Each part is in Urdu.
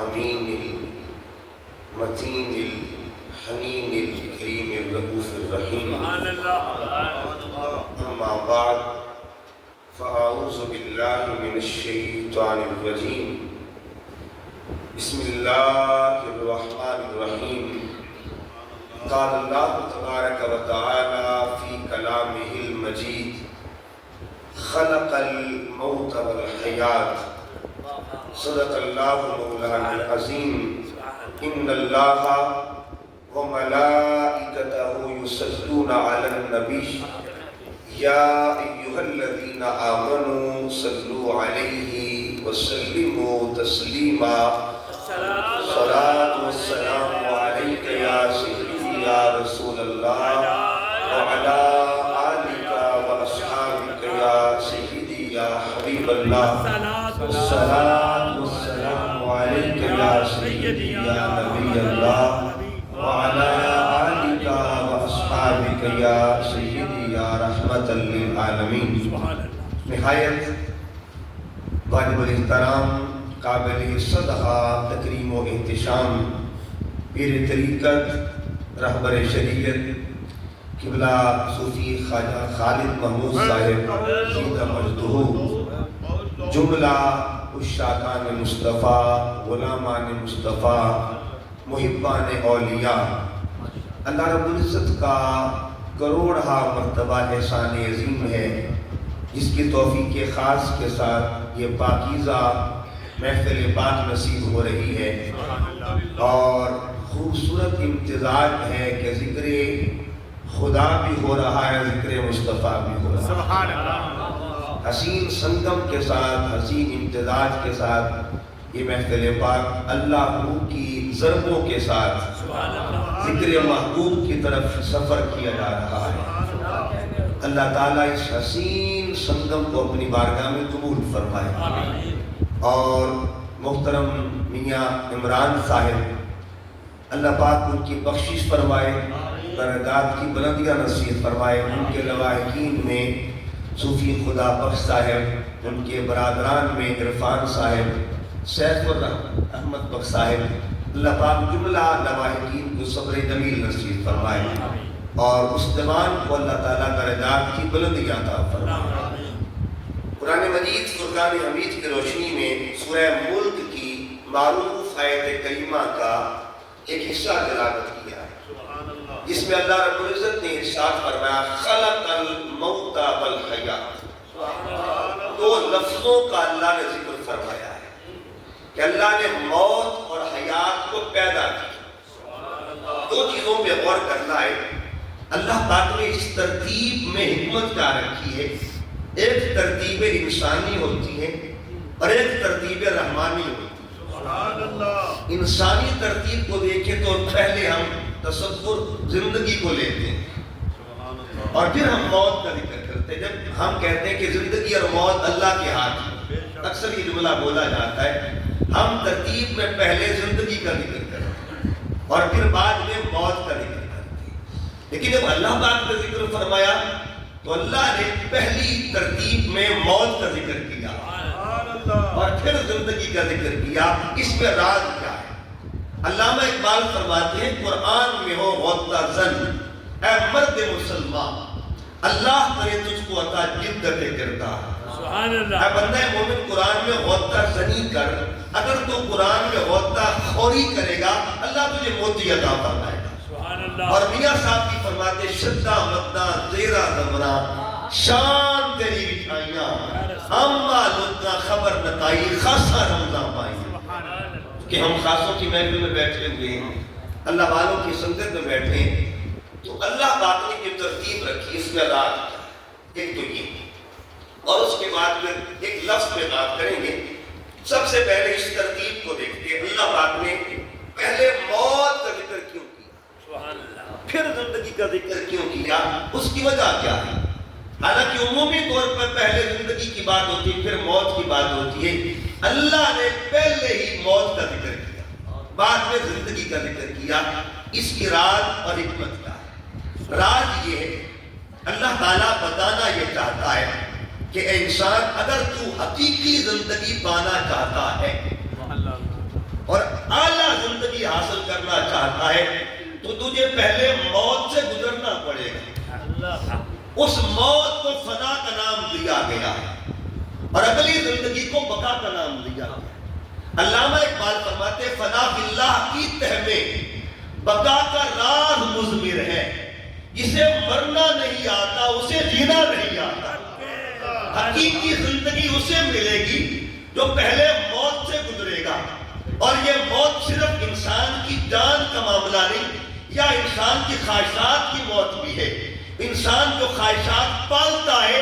الأمين المتين الحنين الكريم الرؤوف الرحيم. أما بعد فأعوذ بالله من الشيطان الرجيم. بسم الله الرحمن الرحيم. قال الله تبارك وتعالى في كلامه المجيد: خلق الموت والحياة. صدق الله مولانا العظيم. إن الله وملائكته يصلون على النبي يا أيها الذين آمنوا صلوا عليه وسلموا تسليما. صلاة والسلام عليك يا سيدي يا رسول الله وعلى آلك وأصحابك يا سيدي يا حبيب الله. الصلاة والسلام عليك يا سيدي يا نبي الله وعلى آلك وأصحابك يا سيدي يا رحمة للعالمین. نہایت واجب الاحترام، قابل صدقہ، تکریم و احتشام پیر طریقت، رہبر شریعت قبلہ صوفی خواجہ خالد محمود صاحب زندہ مجدہ، جملہ عشاقان مصطفیٰ، غلامان مصطفیٰ، محبان اولیاء، اللہ رب العزت کا کروڑہا مرتبہ احسان عظیم ہے جس کی توفیق خاص کے ساتھ یہ پاکیزہ محفل پاک نصیب ہو رہی ہے، اور خوبصورت امتزاج ہے کہ ذکر خدا بھی ہو رہا ہے، ذکر مصطفیٰ بھی ہو رہا ہے. حسین سنگم کے ساتھ، حسین امتزاج کے ساتھ یہ محفل پاک اللہ کی ضربوں کے ساتھ ذکر محبوب کی طرف سفر کیا جا رہا ہے. اللہ تعالیٰ اس حسین سنگم کو اپنی بارگاہ میں قبول فرمائے، اور محترم میاں عمران صاحب اللہ پاک ان کی بخشش فرمائے، درجات کی بلندیاں نصیب فرمائے. ان کے لواحقین میں صوفی خدا بخش صاحب، ان کے برادران میں عرفان صاحب، سیف احمد بخش صاحب، اللہ پاک جملہ لواحقین کو صبر جمیل نصیب فرمائے، اور اس دیوان کو اللہ تعالیٰ درجات کی بلندیاں عطا فرمائے. قرآن مجید فرقان حمید کی روشنی میں سورہ ملک کی معروف آیت کریمہ کا ایک حصہ تلاوت کیا ہے، جس میں اللہ رب العزت نے ارشاد فرمایا: خلق الموت والحیات. دو لفظوں کا اللہ نے ذکر فرمایا ہے کہ اللہ نے موت اور حیات کو پیدا کیا. دو چیزوں پہ غور کرنا ہے. اللہ پاک نے اس ترتیب میں حکمت کیا رکھی ہے. ایک ترتیب انسانی ہوتی ہے اور ایک ترتیب رحمانی ہوتی ہے. انسانی ترتیب کو دیکھیں تو پہلے ہم تصور زندگی کو لیتے ہیں اور پھر ہم موت کا ذکر کرتے ہیں. جب ہم کہتے ہیں کہ زندگی اور موت اللہ کے ہاتھ میں، اکثر یہ جملہ بولا جاتا ہے. ہم ترتیب میں پہلے زندگی کا ذکر کرتے ہیں اور پھر بعد میں موت کا ذکر کرتے ہیں. لیکن جب اللہ پاک کا ذکر فرمایا تو اللہ نے پہلی ترتیب میں موت کا ذکر کیا اور پھر زندگی کا ذکر کیا. اس میں راز کیا ہے؟ علامہ اقبال فرماتے ہیں: قرآن میں ہو غوطہ زن اے مرد مسلمان، اللہ کرے تجھ کو عطا جدت کردار. اے بندہ مومن قرآن میں غوطہ زنی کر، اگر تو قرآن میں غوطہ خوری کرے گا اللہ تجھے موتی عطا فرمائے گا. اور میاں صاحب کی فرماتے: شدہ مدہ تیرا زمرہ شان تیری بچھائیاں، اما لطنا خبر نتائی خاصا رمضان پائی. کہ ہم خاصوں کی محفل میں بیٹھے ہوئے ہیں، اللہ والوں کی سنگت میں بیٹھے ہیں، تو اللہ پاک نے جو ترتیب رکھی اس میں رات ایک تو یہ، اور اس کے بعد پھر ایک لفظ پہ بات کریں گے. سب سے پہلے اس ترتیب کو دیکھتے ہیں. اللہ پاک نے پہلے موت کا ذکر کیوں کیا، پھر زندگی کا ذکر کیوں کیا؟ اس کی وجہ کیا ہے؟ حالانکہ عمومی طور پر پہلے زندگی کی بات ہوتی ہے پھر موت کی بات ہوتی ہے. اللہ نے پہلے ہی موت کا ذکر کیا، بعد میں زندگی کا ذکر کیا. اس کی راز اور حکمت کیا ہے؟ راز یہ ہے، اللہ تعالیٰ بتانا یہ چاہتا ہے کہ اے انسان اگر تو حقیقی زندگی پانا چاہتا ہے اور پہلے موت سے گزرنا پڑے گا. اس موت کو فنا کا نام دیا گیا اور اگلی زندگی کو بقا کا نام دیا گیا. علامہ اقبال فرماتے فنا فی اللہ کی تہ میں بقا کا راز مضمر ہے. جسے مرنا نہیں آتا اسے جینا نہیں آتا. حقیقی زندگی اسے ملے گی جو پہلے موت سے گزرے گا. اور یہ موت صرف انسان کی جان کا معاملہ نہیں یا انسان کی خواہشات کی موت بھی ہے. انسان جو خواہشات پالتا ہے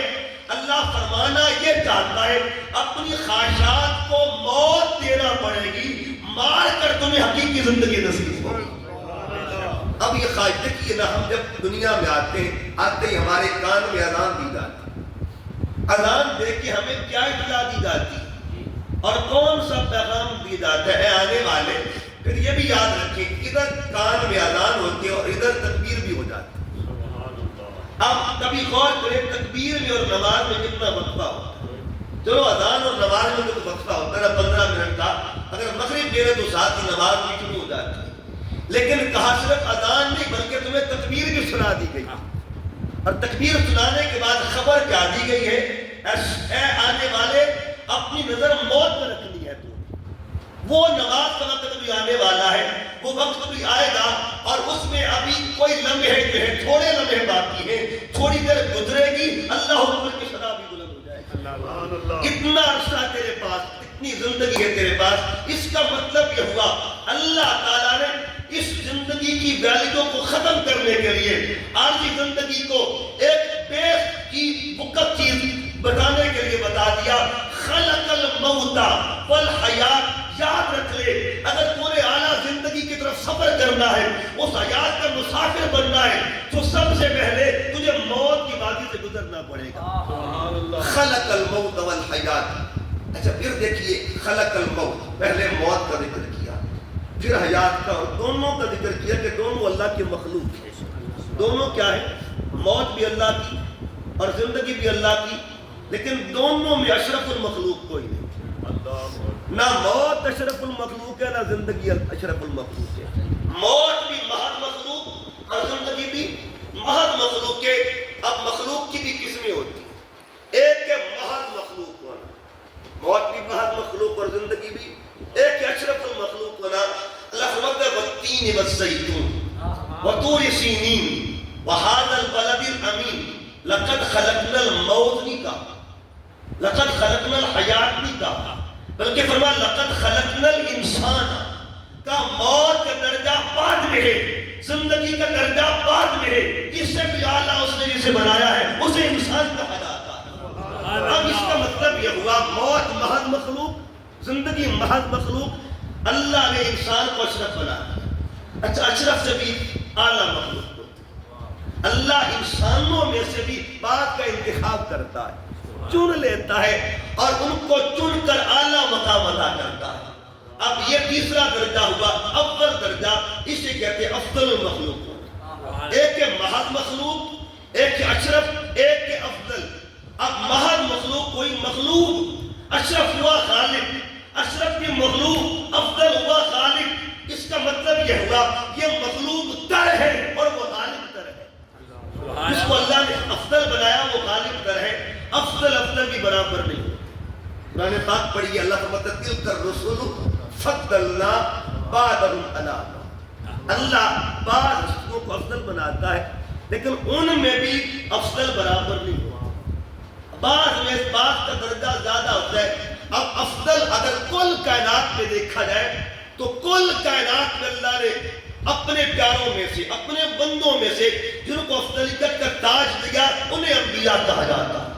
اللہ فرمانا یہ چاہتا ہے اپنی خواہشات کو موت دینا پڑے گی, مار کر تمہیں حقیقی زندگی نصیب ہوگی. اب یہ خواہش دیکھیے نا, ہم جب دنیا میں آتے ہی ہمارے کان میں اذان دی جاتی. اذان دیکھ کے ہمیں کیا اطلاع دی جاتی اور کون سا پیغام دی جاتا ہے آنے والے. پھر یہ بھی یاد رکھیں ادھر کان میں اذان ہوتی ہے اور ادھر تکبیر بھی ہو جاتی. اب کبھی غور کریں تکبیر میں اور نماز میں کتنا وقفہ ہوتا ہے. چلو اذان اور نماز میں تو وقفہ ہوتا ہے 15 منٹ کا, اگر مغرب دے تو ساتھ ہی نماز بھی شروع ہو جاتی ہے. لیکن کہا صرف اذان نہیں بلکہ تمہیں تکبیر بھی سنا دی گئی, اور تکبیر سنانے کے بعد خبر کیا دی گئی ہے اے آنے والے اپنی نظر موت میں رکھنی ہے. تو وہ نماز کا وقت بھی آنے والا ہے, وہ وقت بھی آئے گا اور اس میں ابھی کوئی لمحے جو ہے تھوڑے لمحے باقی ہیں, تھوڑی دیر گزرے گی اللہ اکبر کی صدا بھی بلند ہو جائے گی. اتنا عرصہ تیرے پاس, اتنی زندگی ہے تیرے پاس. اس کا مطلب یہ ہوا اللہ تعالیٰ نے اس زندگی کی ویلیو کو ختم کرنے کے لیے عارضی زندگی کو ایک بیس کی وقت چیز بتانے کے لیے بتا دیا. خلق الموت والحیات. یاد رکھ لے اگر پورے اعلیٰ زندگی کی طرف سفر کرنا ہے, اس حیات کا مسافر بننا ہے, تو سب سے پہلے تجھے موت کی وادی سے گزرنا پڑے گا. خلق الموت والحیات. اچھا پھر دیکھیے خلق الموت, پہلے موت کا ذکر کیا پھر حیات کا, اور دونوں کا ذکر کیا کہ دونوں اللہ کی مخلوق ہے. دونوں کیا ہے, موت بھی اللہ کی اور زندگی بھی اللہ کی, لیکن دونوں میں اشرف المخلوق کوئی نہیں. نہ موت اشرف المخلوق ہے نہ زندگی اشرف المخلوق ہے. موت بھی محض مخلوق اور زندگی بھی محض مخلوق ہے. اب مخلوق کی بھی قسمیں ہوتی ہیں. ایک ہے محض مخلوق ہونا, موت بھی محض مخلوق اور زندگی بھی. ایک اشرف المخلوق ہونا. اللہ فرماتا ہے والتین والزیتون وطور سینین وہذا البلد الامین لقد خلقنا الموت نہیں کہا, لقد خلقنا الحیات نہیں کہا, بلکہ فرمایا لقد خلقنا الانسان کا. موت کا درجہ بعد میں ہے, زندگی کا درجہ بعد میں ہے. اس سے بھی اعلیٰ اس نے جسے بنایا ہے اسے انسان کہا جاتا ہے. اب اس کا مطلب یہ ہوا موت محض مخلوق, زندگی محض مخلوق. اللہ نے انسان کو اشرف بنایا. اچھا اشرف سے بھی اعلیٰ مخلوق کو اللہ انسانوں میں سے بھی بعد کا انتخاب کرتا ہے, چن لیتا ہے اور ان کو چن کر اعلیٰ مقام عطا کرتا ہے. اب یہ تیسرا درجہ ہوا, اول درجہ, اسے کہتے ہیں افضل المخلوق. ایک ہے محض مخلوق, ایک ہے اشرف, ایک ہے افضل. اب محض مخلوق کوئی مخلوق, اشرف ہوا خالق, اشرف کی مخلوق, افضل ہوا خالق. اس کا مطلب یہ ہوا یہ مخلوق تر ہے اور وہ خالق تر ہے. اس کو اللہ نے افضل بنایا, وہ خالق تر ہے. افضل بھی برابر نہیں. قرآن پاک پڑھیے, اللہ فرماتا ہے تلک الرسل فضلنا بعضهم علی بعض. اللہ بعض رسولوں کو افضل بناتا ہے لیکن ان میں بھی افضل برابر نہیں ہوا. بعض میں بعض کا درجہ زیادہ ہوتا ہے. اب افضل اگر کل کائنات میں دیکھا جائے تو کل کائنات میں اللہ نے اپنے پیاروں میں سے, اپنے بندوں میں سے جن کو افضلیت کا تاج دیا انہیں انبیاء کہا جاتا ہے.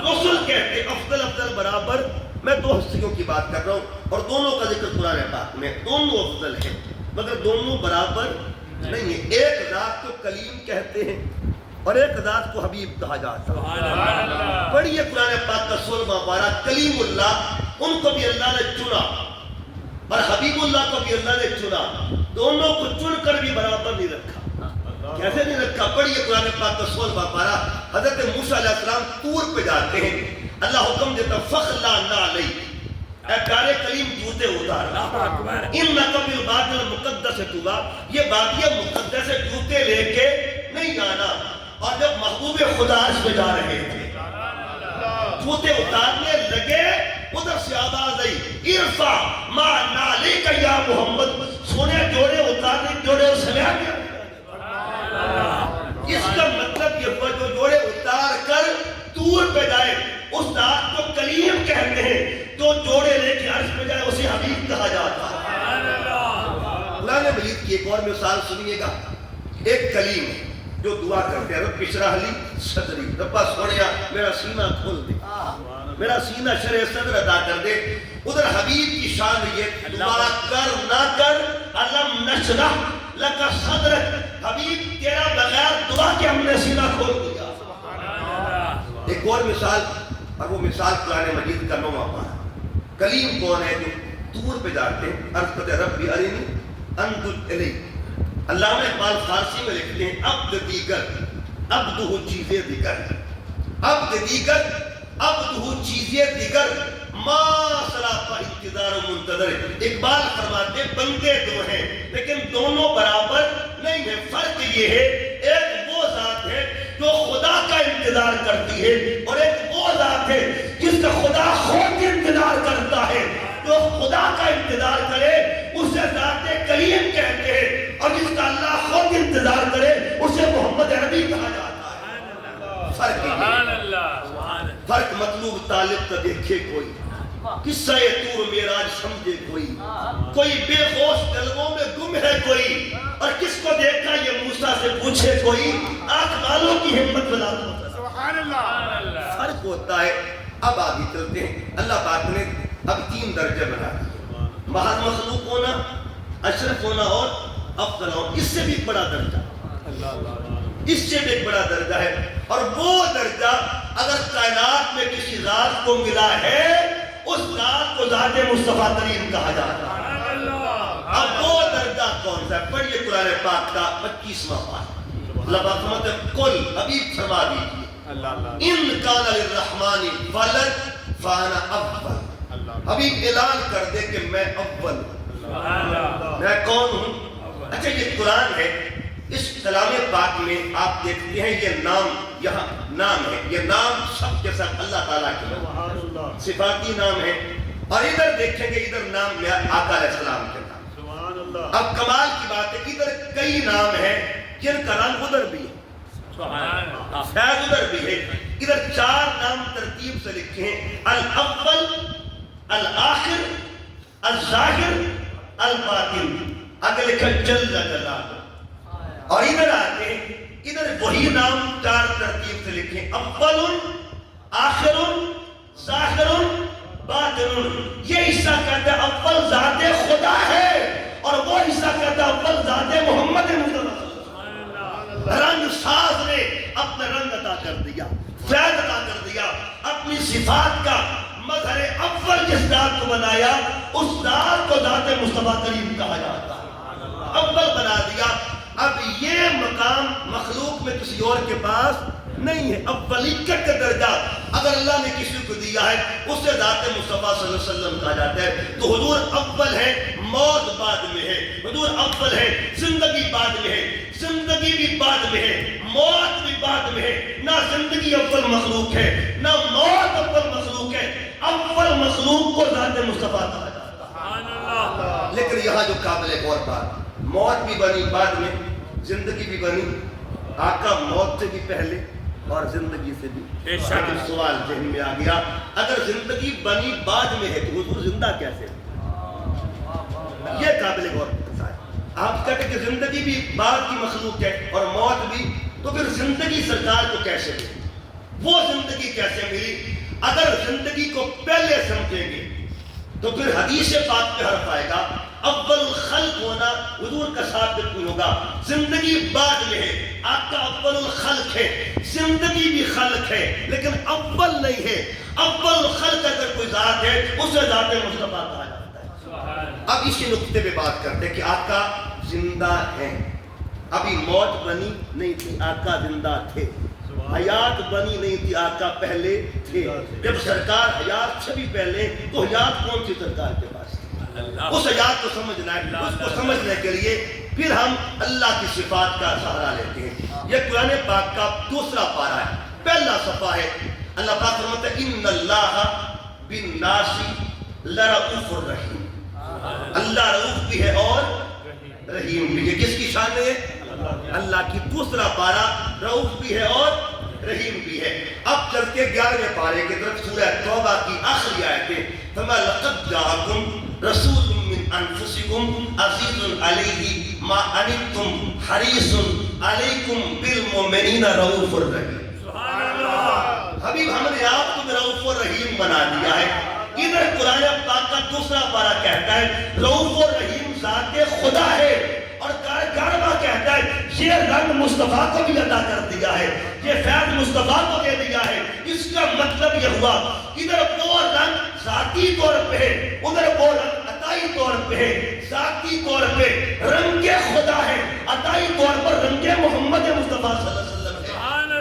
رسول کہتے ہیں افضل برابر. میں دو ہستیوں کی بات کر رہا ہوں اور دونوں کا ذکر قرآن پاک میں, دونوں افضل ہیں مگر دونوں برابر نہیں ہیں. ایک ذات کو کلیم کہتے ہیں اور ایک ذات کو حبیب کہا جاتا ہے. پڑھیے قرآن پاک کا 16واں پارہ. کلیم اللہ, ان کو بھی اللہ نے چنا اور حبیب اللہ کو بھی اللہ نے چنا. دونوں کو چن کر بھی برابر نہیں رکھا. کیسے نہیں رکھا؟ پڑھیے قرآن پاک کا 16واں پارہ. حضرت موسیٰ علیہ السلام طور پہ جاتے ہیں, اللہ حکم دیتا فخلعنا علیہ, اے پیارے کلیم جوتے اتارنا، اِنَّکَ بِالْبَادِ الْمُقَدَّسِ طُوبَى، یہ بادیہ مقدس جوتے لے کے نہیں آنا۔ اور جب محبوب خدا عرش پہ جا رہے تھے جوتے اتارنے لگے، ادھر سے آواز آئی ارفع ما نعلیک یا محمد، سونے جوڑے اتارنے جوڑے اسے لے آگیا۔ اس کا مطلب یہ ہوا جو جوڑے اتار کر دور پہ جائے اس ذات کو کلیم کہتے ہیں، جو جوڑے لے کے عرش پہ جائے اسے حبیب کہا جاتا ہے۔ قرآن مجید کی ایک اور مثال سنیے گا، ایک کلیم ہے جو دعا کرتے ہیں رب اشرح لی صدری، ربا سوڑیا میرا سینہ کھول دے، میرا سینہ شرح صدر عطا کر دے۔ ادھر حبیب کی شان یہ دعا کر نہ کر علم نشرح لکا صدر، حبیب تیرا بغیر دعا کے ہم نے سینہ کھول دیا۔ ایک اور مثال، اور وہ مثال قرآن مجید کا 9واں پارہ، کلیم کون ہے جو دور پہ جاتے ہیں، عرض کرتے ہیں رب ارنی انظر الیک۔ علامہ اقبال فارسی میں لکھتے ہیں عبد دیگر عبدہ چیزیں دیگر، عبد دیگر عبدہ چیزیں دیگر، ما سراپا انتظار و منتظر۔ اقبال فرماتے بندے دو ہیں لیکن دونوں برابر نہیں ہیں، فرق یہ ہے ایک وہ ذات ہے جو خدا کا انتظار کرتی ہے اور ایک وہ ذات ہے جس کا خدا خود انتظار کرتا ہے۔ جو خدا کا انتظار کرے اسے ذات کلیم کہتے ہیں، اور جس کا اللہ خود انتظار کرے اسے محمد عربی کہا جاتا ہے۔ فرق یہ، فرق مطلوب طالب کا دیکھے کوئی، قصہ طور معراج سمجھے کوئی بے ہوش قلبوں میں گم ہے کوئی، اور کس کو دیکھا یہ موسیٰ سے پوچھے کوئی، آنکھ والوں کی ہمت بلا دو۔ فرق ہوتا ہے۔ اب آگے چلتے ہیں، اللہ پاک نے اب 3 درجے بنا دیے، محض مخلوق ہونا، اشرف ہونا اور افضل ہونا۔ اس سے بھی بڑا درجہ، اس سے بھی بڑا درجہ ہے، اور وہ درجہ اگر کائنات میں کسی ذات کو ملا ہے اس ذات کو ذات مصطفیٰ کریم کہا جاتا ہے۔ اب وہ درجہ کون سا ہے؟ پڑھیے قرآن پاک کا 25واں پارہ، لباقمت کل حبیب فرما دیجیے ان کان للرحمن ولد فانا اول۔ حبیب اعلان کر دے کہ میں اول ہوں، میں کون ہوں؟ اچھا یہ قرآن ہے، اس کلام پاک میں آپ دیکھتے ہیں یہ نام، یہاں نام ہے، یہ نام سب کے سب اللہ تعالیٰ کے نام، صفاتی نام ہے، اور ادھر دیکھیں گے ادھر نام ہے آقا علیہ السلام کے نام۔ اب کمال کی بات ہے ادھر کئی نام ہیں جن کا نام ادھر بھی ہے، فیض ادھر بھی ہے۔ ادھر 4 نام ترتیب سے لکھے ہیں، الاول، الآخر، الظاہر، الباطن، آگے لکھا جل جلالہ۔ اور ادھر آتے ادھر وہی نام 4 ترتیب سے لکھے، اول، آخر، ظاہر، باطن۔ یہ حصہ کہتا ہے اول ذات خدا ہے، اور وہ حصہ کہتا ہے اول ذات محمد مصطفیٰ۔ رنگ ساز نے اپنا رنگ عطا کر دیا، فیض عطا کر دیا، اپنی صفات کا مظہر اول جس ذات کو بنایا اس ذات کو ذات مصطفیٰ کریم کہا جاتا ہے، اول بنا دیا۔ اب یہ مقام مخلوق میں کسی اور کے پاس نہیں ہے، اولیت کا درجہ اگر اللہ نے کسی کو دیا ہے اس سے ذات مصطفیٰ صلی اللہ علیہ وسلم کہا جاتا ہے۔ تو حضور اول ہے، موت بعد میں ہے، حضور اول ہے، زندگی بعد میں ہے، زندگی بھی بعد میں ہے، موت بھی بعد میں ہے۔ نہ زندگی اول مخلوق ہے نہ موت اول مخلوق ہے، اول مخلوق کو ذات مصطفیٰ کہا جاتا ہے۔ لیکن یہاں جو قابل ایک اور بات، موت بھی بنی بعد میں، زندگی بھی بنی، آقا موت سے بھی پہلے اور زندگی سے بھی۔ لیکن سوال ذہن میں آ گیا، اگر زندگی بنی بعد میں ہے تو حضور زندہ کیسے؟ یہ قابل غور ہے۔ آپ کہتے ہیں کہ زندگی بھی بعد کی مخلوق ہے اور موت بھی، تو پھر زندگی سرکار کو کیسے ملی؟ وہ زندگی کیسے ملی؟ اگر زندگی کو پہلے سمجھیں گے تو پھر حدیث پاک پہ حرف آئے گا، اول الخلق ہونا حضور کا ثابت نہیں ہوگا، زندگی بعد میں ہے، آقا اول الخلق ہے، زندگی بھی خلق ہے لیکن اول نہیں ہے۔ اول الخلق اگر کوئی ذات ہے اسے ذات مصطفیٰ کہا جاتا ہے۔ اب اسی نقطے پہ بات کرتے ہیں کہ آقا زندہ ہیں، ابھی موت بنی نہیں تھی، آقا زندہ تھے۔ حیات بنی نہیں تھی، آقا پہلے تھے. جب سرکار حیات سے بھی پہلے، تو حیات کون سی سرکار کے پاس تھی؟ اس حیات کو سمجھنا ہے. اس کو سمجھنے کے لیے پھر ہم اللہ کی صفات کا سہارا لیتے ہیں. یہ قرآن پاک کا دوسرا پارہ ہے، پہلا صفحہ ہے. اللہ پاک فرماتا ہے ان اللہ بالناس لرؤوف الرحیم. اللہ رؤوف بھی ہے اور رحیم بھی ہے. کس کی شان ہے؟ اللہ کی. دوسرا پارہ رؤوف بھی ہے اور رحیم بھی ہے. اب چل کے 11ویں پارے کی طرف سورہ توبہ کی آخری آیتیں. فما لقد جاءکم رسول من انفسکم عزیز علیہ ما عنتم حریص علیکم بالمؤمنین رؤوف الرحیم. حبیب ہم نے آپ کو رؤوف الرحیم بنا دیا ہے. ادھر قرآن پاک کا دوسرا پارہ کہتا ہے رؤوف الرحیم ذات خدا ہے، اور 11واں کہتا ہے یہ رنگ مصطفیٰ کو بھی عطا کر دیا ہے، یہ فیض مصطفیٰ کو دے دیا ہے. اس کا مطلب یہ ہوا ادھر وہ رنگ ذاتی طور پہ ہے، ادھر وہ رنگ عطائی طور پہ ہے. ذاتی طور پہ رنگ خدا ہے، عطائی طور پر رنگ محمد مصطفیٰ صلی اللہ علیہ وسلم ہے.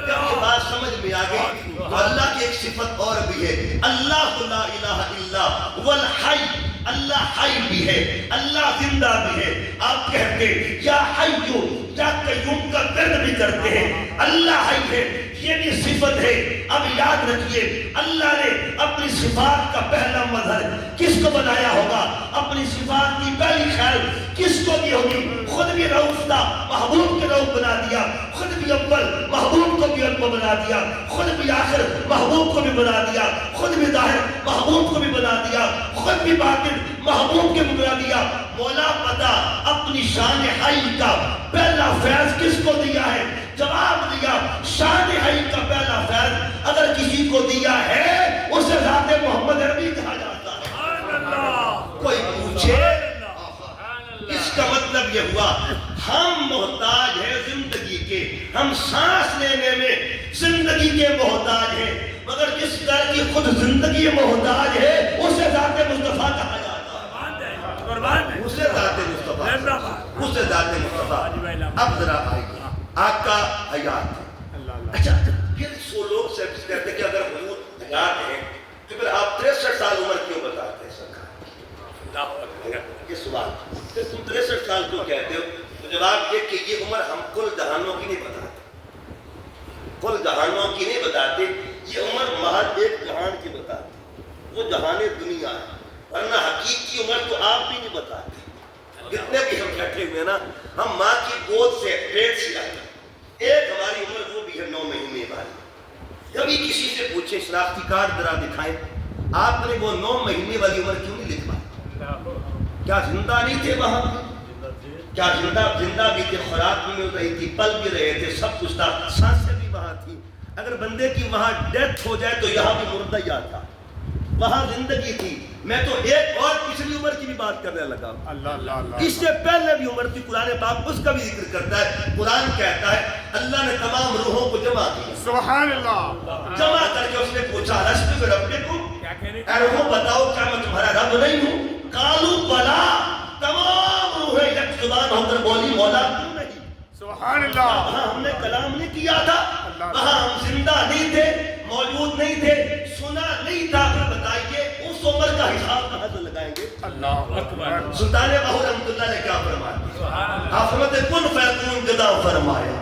جب یہ بات سمجھ میں آ گئی تو اللہ کی ایک صفت اور بھی ہے، اللہ لا الہ الا والحی. اللہ حی بھی ہے، اللہ زندہ بھی ہے. آپ کہتے یا حیو یا قیوم کا درد بھی کرتے ہیں. اللہ حی ہے، یہ بھی صفت ہے. اب یاد رکھیے اللہ نے اپنی صفات کا پہلا مظہر کس کو بنایا ہوگا؟ اپنی صفات کی پہلی خیر کس کو دی ہوگی؟ خود بھی رؤوف تھا، محبوب کے رؤوف بنا دیا. خود بھی اول، محبوب کو بھی اول بنا دیا. خود بھی آخر، محبوب کو بھی بنا دیا. خود بھی ظاہر، محبوب کو بھی بنا دیا. خود بھی باطن، محبوب کے بھی بنا دیا. مولا پتا اپنی شان حی کا پہلا فیض کس کو دیا ہے؟ جواب دیا شان حی کا پہلا فیض اگر کسی کو دیا ہے اسے ذات محمد عربی کہا جاتا ہے. کوئی پوچھے اس کا مطلب یہ ہوا ہم محتاج ہیں زندگی کے، ہم سانس لینے میں زندگی کے محتاج ہیں، مگر جس در کی خود زندگی محتاج ہے اسے ذات مصطفیٰ کہا جاتا ہے. اسے ذات مصطفیٰ، اسے ذات مصطفیٰ. اب ذرا آئیے آقا حیات. اچھا پھر سو لوگ سے کہتے ہیں کہ اگر حضور حیات ہیں تو پھر آپ 63 سال عمر کیوں بتاتے ہیں سرکار؟ یہ سوال پھر تم 63 سال کیوں کہتے ہو؟ تو جواب یہ کہ یہ عمر ہم کل جہانوں کی نہیں بتاتے، کل جہانوں کی نہیں بتاتے. یہ عمر محض ایک جہان کی بتاتے، وہ جہان دنیا ہے. ورنہ حقیقی عمر تو آپ بھی نہیں بتاتے. جتنے بھی ہم بیٹھے ہوئے نا، ہم ماں کی گود سے پیٹ سے آئے، ایک ہماری عمر وہ بھی ہے 9 مہینے والی. کبھی کسی سے پوچھیں شناختی کارڈ ذرا دکھائیں، آپ نے وہ 9 مہینے والی عمر کیوں نہیں لکھوائی؟ کیا زندہ نہیں تھے وہاں؟ کیا زندہ بھی تھے؟ خوراک بھی مل رہی تھی، پل بھی رہے تھے، سب کچھ تھا، سانسیں بھی وہاں تھی. اگر بندے کی وہاں ڈیتھ ہو جائے تو یہاں بھی مردہ ہی آتا، وہاں زندگی تھی. میں تو ایک اور پچھلی عمر کی بھی بات کرنے لگا. اس سے پہلے بھی عمر تھی. قرآن پاک اس کا بھی ذکر کرتا ہے. قرآن کہتا ہے اللہ نے تمام روحوں کو جمع کیا، سبحان اللہ. جمع کر کے اس نے پوچھا رسول ربکم، اے روحوں بتاؤ کیا میں تمہارا رب نہیں ہوں؟ قالوا بلا. تمام روحیں یک زبان ہو کر بولی مولا کیوں نہیں؟ سبحان اللہ. وہاں ہم نے کلام نہیں کیا تھا، وہاں ہم زندہ نہیں تھے، موجود نہیں تھے، سنا نہیں تھا. پھر بتائیے اس عمر کا حساب کہاں سے لگائیں گے؟ اللہ اکبر. سلطان باہو رحمۃ اللہ نے کیا فرمایا؟ آپ فرماتے کن فیکون جدا فرمایا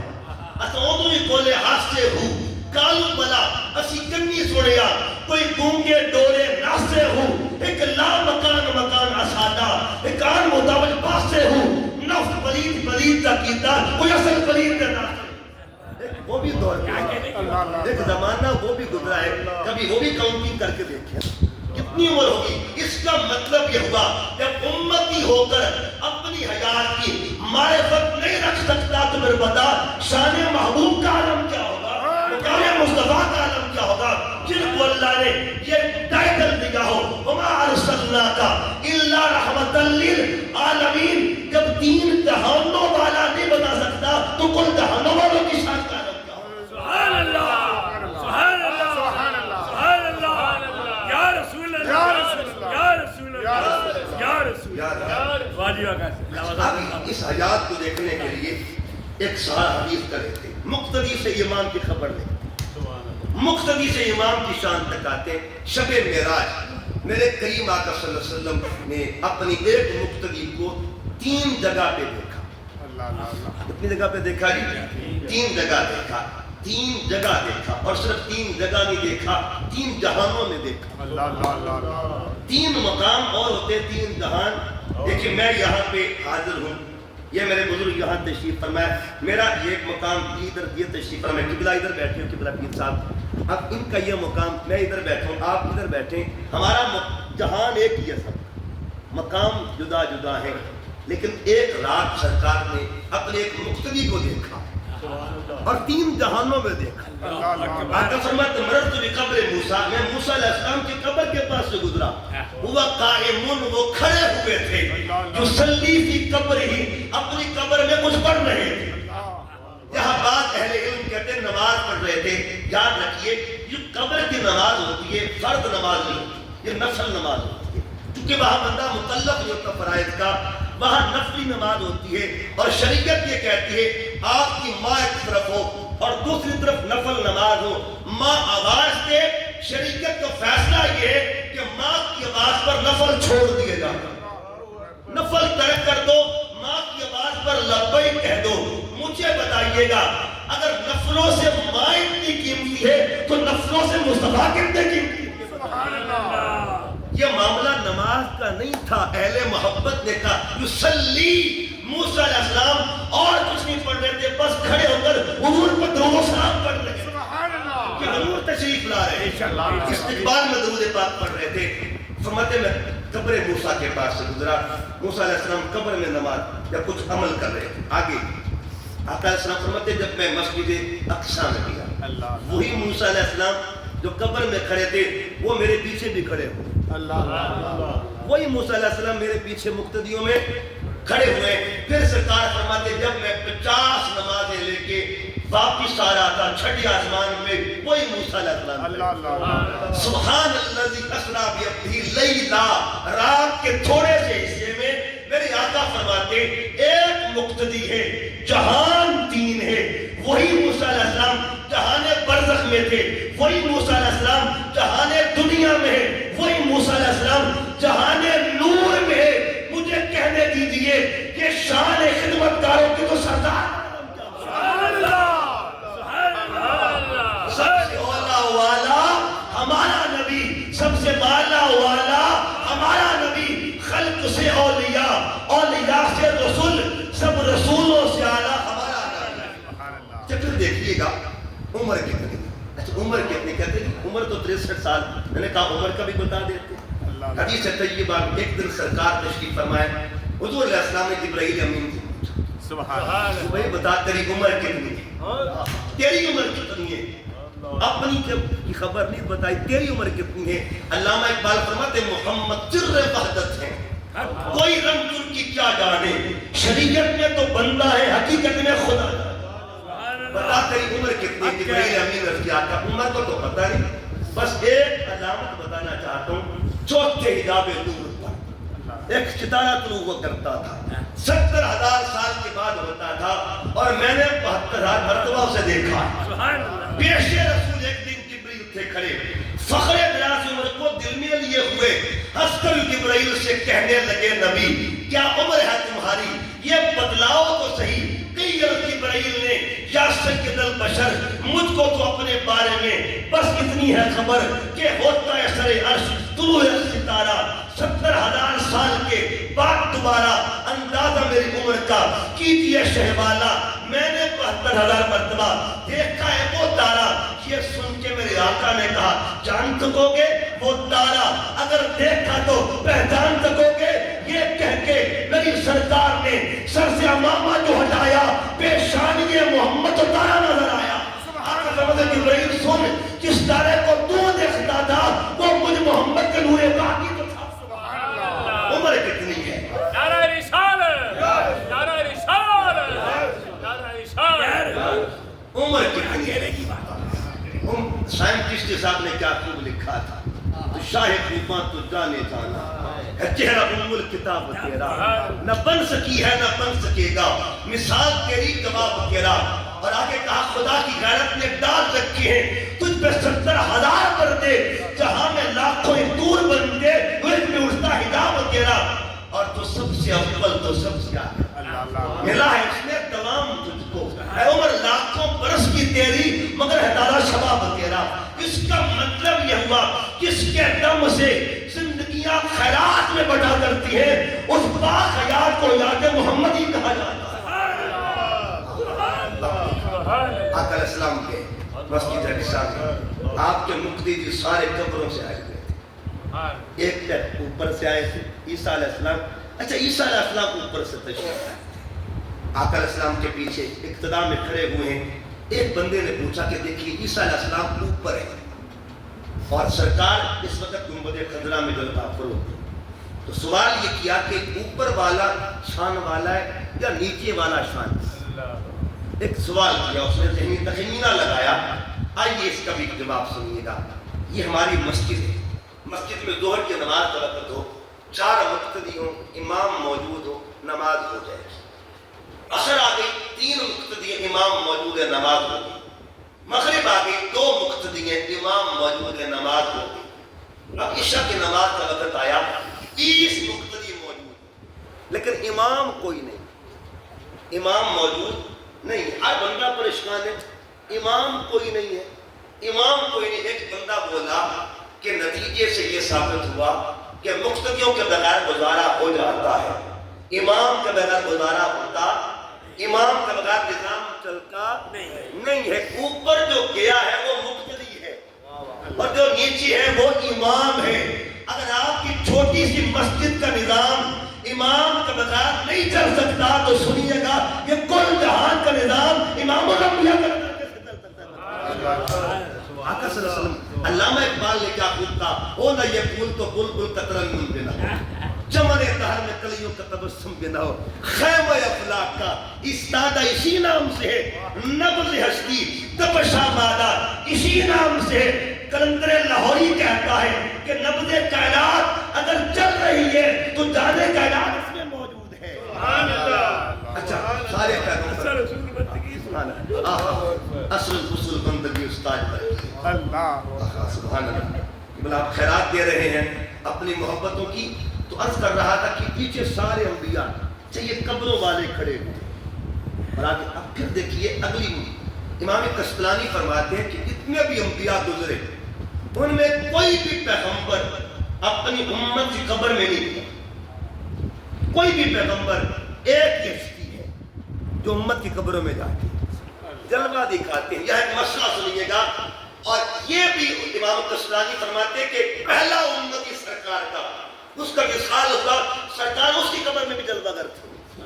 اساں تو یہ کولے ہاستے ہو کالو بلا اسی کنی سنیا کوئی گونگے ڈورے ناسے ہو ایک لا مکان اسادا ایک آن متوج پاسے ہو نفس پلید کا کیتا کوئی اصل پلید کا ناسے. وہ بھی دور ایک زمانہ وہ بھی گزرا ہے، کبھی وہ بھی کاؤنٹنگ کر کے دیکھیں کتنی عمر ہوگی. اس کا مطلب یہ ہوا جب امتی ہو کر اپنی حیات کی معرفت نہیں رکھ سکتا تو پھر بتا شان محبوب کا عالم کیا ہوگا، شان مصطفیٰ کا عالم کیا ہوگا جن کو اللہ نے یہ ٹائٹل دیا ہو وما ارسلناک الا رحمۃ للعالمین. جب 3 جہانوں والا نہیں بتا سکتا تو کل جہانوں والوں کی شان کا عالم کیا ہوگا. سبحان اللہ، سبحان اللہ، سبحان اللہ، سبحان اللہ. یا رسول اللہ، یا رسول اللہ، یا رسول اللہ، یا رسول اللہ. اب اس حیات کو دیکھنے کے لیے ایک سارا حدیث کا لیتے مقتدی سے ایمان کی خبر لیں. مقتدی سے امام کی شان تک آتے ہیں. شب معراج میرے کریم آقا صلی اللہ علیہ وسلم نے اپنی ایک مقتدی کو 3 جگہ پہ دیکھا. کتنی جگہ پہ دیکھا جی؟ 3 جگہ دیکھا. 3 جگہ دیکھا. اور صرف 3 جگہ نہیں دیکھا, 3 جہانوں میں دیکھا. 3 مقام اور ہوتے, 3 جہان. دیکھیں میں یہاں پہ حاضر ہوں, یہ میرے بزرگ یہاں تشریف فرمائے, میرا یہ ایک مقام ادھر یہ تشریف فرمائے, قبلہ ادھر بیٹھے ہو, قبلہ پیر صاحب, اب ان کا یہ مقام, میں ادھر بیٹھا ہوں, آپ ادھر بیٹھے, ہمارا جہان ایک ہی ہے, سب مقام جدا جدا ہے, لیکن ایک رات سرکار نے اپنے ایک مقتدی کو دیکھا اور 3 جہانوں میں دیکھا. آقا فرماتے مررت بقبر موسیٰ, میں موسیٰ علیہ السلام کی قبر کے پاس سے گزرا, ہوا قائمون, وہ کھڑے ہوئے تھے, یصلی فی قبرہ, اپنی قبر میں کچھ پڑھ رہے تھے. یہاں بعض اہل علم کہتے ہیں نماز پڑھ رہے تھے. یاد رکھیے یہ قبر کی نماز ہوتی ہے, فرض نماز نہیں ہوتی, یہ نفل نماز ہوتی ہے, کیونکہ وہاں بندہ مکلف نہیں ہوتا فرائض کا, وہاں نفلی نماز ہوتی ہے. اور شریعت یہ کہتی ہے آپ کی ماں ایک طرف ہو اور دوسری طرف نفل نماز ہو, ماں آواز دے, شریعت کا فیصلہ یہ ہے کہ ماں کی آواز پر نفل چھوڑ دیے جاتا, نفل ترک کر دو, ماں کی آواز پر لبیک کہہ دو. مجھے بتائیے گا اگر نفلوں سے ماں اتنی قیمتی ہے تو نفلوں سے مصطفیٰ کتنے قیمتی ہے؟ یہ معاملہ نماز کا نہیں تھا, اہل محبت نے کہا یصلی, موسیٰ علیہ السلام اور کچھ نہیں پڑھ رہے تھے, بس کھڑے ہو کر حضور پر درود و سلام پڑھ رہے تھے کہ حضور تشریف لا رہے ہیں, استقبال میں درود پاک پڑھ رہے تھے. فرماتے میں قبر موسیٰ کے پاس سے گزرا, موسیٰ علیہ السلام قبر میں نماز یا کچھ عمل کر رہے تھے. آگے آقا علیہ السلام فرماتے جب میں مسجد اقصیٰ میں گیا, وہی موسیٰ علیہ السلام جو قبر میں کھڑے تھے وہ میرے پیچھے بھی کھڑے ہوئے. وہی موسیٰ علیہ السلام میرے پیچھے مقتدیوں میں کھڑے ہوئے. پھر سرکار فرماتے جب میں 50 نمازیں لے کے واپس آ رہا تھا چھٹی آسمان میں, وہی موسیٰ علیہ السلام, سبحان الذی اسریٰ بعبدہ لیلا, رات کے تھوڑے سے حصے میں میرے آقا فرماتے ایک مقتدی ہے, جہان 3 ہے. وہی موسیٰ علیہ السلام جہان برزخ میں تھے, وہی موسیٰ علیہ السلام جہان دنیا میں ہے, وہی موسیٰ علیہ السلام جہان نور میں ہے. مجھے کہنے دیجئے کہ شان خدمتگاروں کی تو سردار سب سے اولا والا ہمارا نبی, سب سے بالا والا ہمارا نبی, خلق سے اولیاء, اولیاء سے رسول, سب رسولوں سے اعلیٰ ہمارا نبی. پھر دیکھیے گا عمر کتنی, اچھا عمر کتنی کہتے ہیں, عمر تو 63 سال, میں نے کہا عمر کا بھی بتا دیتے. حدیث طیبہ ایک دن سرکار تشریف فرمائے, حضور علیہ السلام نے جبرائیل امین سے پوچھا بھائی بتا تیری عمر کتنی ہے, تیری عمر کتنی ہے, اپنی کی خبر نہیں بتائی, تیری عمر کتنی ہے. علامہ اقبال فرماتے محمد سر وحدت ہے, کوئی رنگ ان کی کیا جانے, شریعت میں تو بندہ ہے, حقیقت میں خدا. بتا تیری عمر کتنی ہے, جبرائیل امین عرض کیا تھا عمر کو تو پتہ نہیں, بس ایک علامت بتانا چاہتا ہوں, چوتھے حجاب نور پر ایک ستارہ طلوع ہوا کرتا تھا, 70,000 سال کے بعد ہوتا تھا, اور میں نے 72,000 مرتبہ اسے دیکھا. پیش رسول ایک دن جبرائیل تھے کھڑے, فخر دراز عمر کو دل میں لیے ہوئے, ہنس کر جبرائیل سے کہنے لگے نبی کیا عمر ہے تمہاری, یہ بتلاؤ تو صحیح. کئی جبرائیل نے یا سید البشر, مجھ کو تو اپنے بارے میں بس اتنی ہے خبر کہ ہوتا ہے سر عرش طلوع ستارہ, 70,000 سال کے بعد دوبارہ اندازہ میری عمر کا کیجئے شہوالا. میں نے 72,000 مرتبہ دیکھا ہے وہ تارا. یہ سن کے میرے آقا نے کہا جان سکو گے وہ تارا, اگر دیکھا تو پہچان سکو گے. یہ کہہ کے میری سرکار نے سر سے امامہ جو ہٹایا, پیشانی محمد تو تارا نظر آیا. آقا فرماتے جبرائیل سن, جس تارے کو تو دیکھتا تھا وہ مجھ محمد کے نور باقی تو تھا. عمر کتنی ہے, نعرہ رسالت, نعرہ رسالت, نعرہ رسالت. عمر کتنی ہے. سائنٹسٹ صاحب نے کیا خوب لکھا تھا, تو شاہ خوباں تو جانے جانا ہے چہرہ ام الکتاب تیرا, نہ بن سکی ہے نہ بن سکے گا مثال تیری جواب تیرا. اور آگے کہا خدا کی غیرت نے ڈال رکھی ہے تجھ پہ 70,000 پردے، جہاں میں لاکھوں دور بن کے وجہ میں اٹھتا حجاب تیرا، اور تو سب سے اول تو سب سے آگے ملا ہے اس نے تمام تجھ کو، اے عمر لاکھوں برس کی تیری مگر ہے دادا شباب تیرا۔ اس کا مطلب یہ ہوا کس کے دم سے زندگیاں خیرات میں بٹا کرتی ہے، اس پاک حیات کو یاد محمد ہی کہا جاتا ہے۔ آقا علیہ السلام کے مسجد اقصی میں آپ کے مقتدی جی سارے قبروں سے آئے ہوئے تھے، ایک طرف اوپر سے آئے تھے عیسیٰ علیہ السلام۔ اچھا عیسیٰ علیہ السلام اوپر سے تشریف آئے، آقا علیہ السلام کے پیچھے اقتدا میں کھڑے ہوئے ہیں۔ ایک بندے نے پوچھا کہ دیکھیے عیسیٰ علیہ السلام اوپر ہے اور سرکار اس وقت گنبد خضرا میں جلوہ فروغ، تو سوال یہ کیا کہ اوپر والا شان والا ہے یا نیچے والا شان؟ ایک سوال کیا، اس نے ذہنی تخمینہ لگایا۔ آئیے اس کا بھی جواب سنیے گا۔ یہ ہماری مسجد ہے، مسجد میں ظہر کی نماز کا وقت ہو، 4 مقتدی ہوں، امام موجود ہو، نماز ہو جائے گی۔ عصر آ گئی، 3 مقتدی ہیں، امام موجود ہے، نماز ہو گئی۔ مغرب آ گئی، 2 مقتدی ہیں، امام موجود ہے، نماز ہو گئی۔ اب عشاء کی نماز کا وقت آیا، 30 مقتدی موجود، لیکن امام کوئی نہیں، امام موجود نہیں۔ ہر بندہ پریشان ہے، امام کوئی نہیں ہے، امام کوئی نہیں۔ ایک بندہ بولا کہ نتیجے سے یہ ثابت ہوا کہ مقتدیوں کے بغیر گزارا ہو جاتا ہے، امام کے بغیر گزارا ہوتا، امام کے بغیر نظام چلتا نہیں ہے۔ اوپر جو گیا ہے وہ مقتدی ہے اور جو نیچے ہے وہ امام ہے۔ اگر آپ کی چھوٹی سی مسجد کا نظام امام کے بغیر نہیں چل سکتا تو سنیے گا یہ کل جہان کا نظام امام الانبیاء کا نظام کیسے چل سکتا ہے؟ آقا صلی اللہ علیہ وسلم، علامہ اقبال نے کیا خوب کہا، ہو نہ یہ پھول تو بلبل قطرن من بنا، چمن تہر میں کلیوں کا تبسم بنا ہو، خیمہ افلاک کا استادہ اسی نام سے ہے، نبض ہستی تپشا مادہ اسی نام سے ہے۔ کلندر لاہوری کہتا ہے کہ نبض کائنات اگر چل رہی ہے تو جانے کائنات اس میں موجود ہے۔ اچھا سارے پیغمبر اصل اصول بندگی استاد پر اللہ سبحان اللہ۔ بلا آپ خیرات دے رہے ہیں اپنی محبتوں کی، تو عرض کر رہا تھا کہ پیچھے سارے انبیاء چاہیے قبروں والے کھڑے ہوئے، اور آگے اب پھر دیکھیے اگلی امام قسطلانی فرماتے ہیں کہ جتنے بھی انبیاء گزرے ان میں کوئی بھی پیغمبر اپنی امت کی قبر میں نہیں تھا، کوئی بھی پیغمبر ایک کشتی ہے جو امت کی قبروں میں جاتی ہے، جلوہ دکھاتے ہیں۔ یہ ایک مسئلہ سنیے گا، اور یہ بھی امام قسطلانی فرماتے ہیں کہ پہلا امتی سرکار کا اس کا وصال ہوا، سرکار اس کی قبر میں بھی جلوہ گر تھی،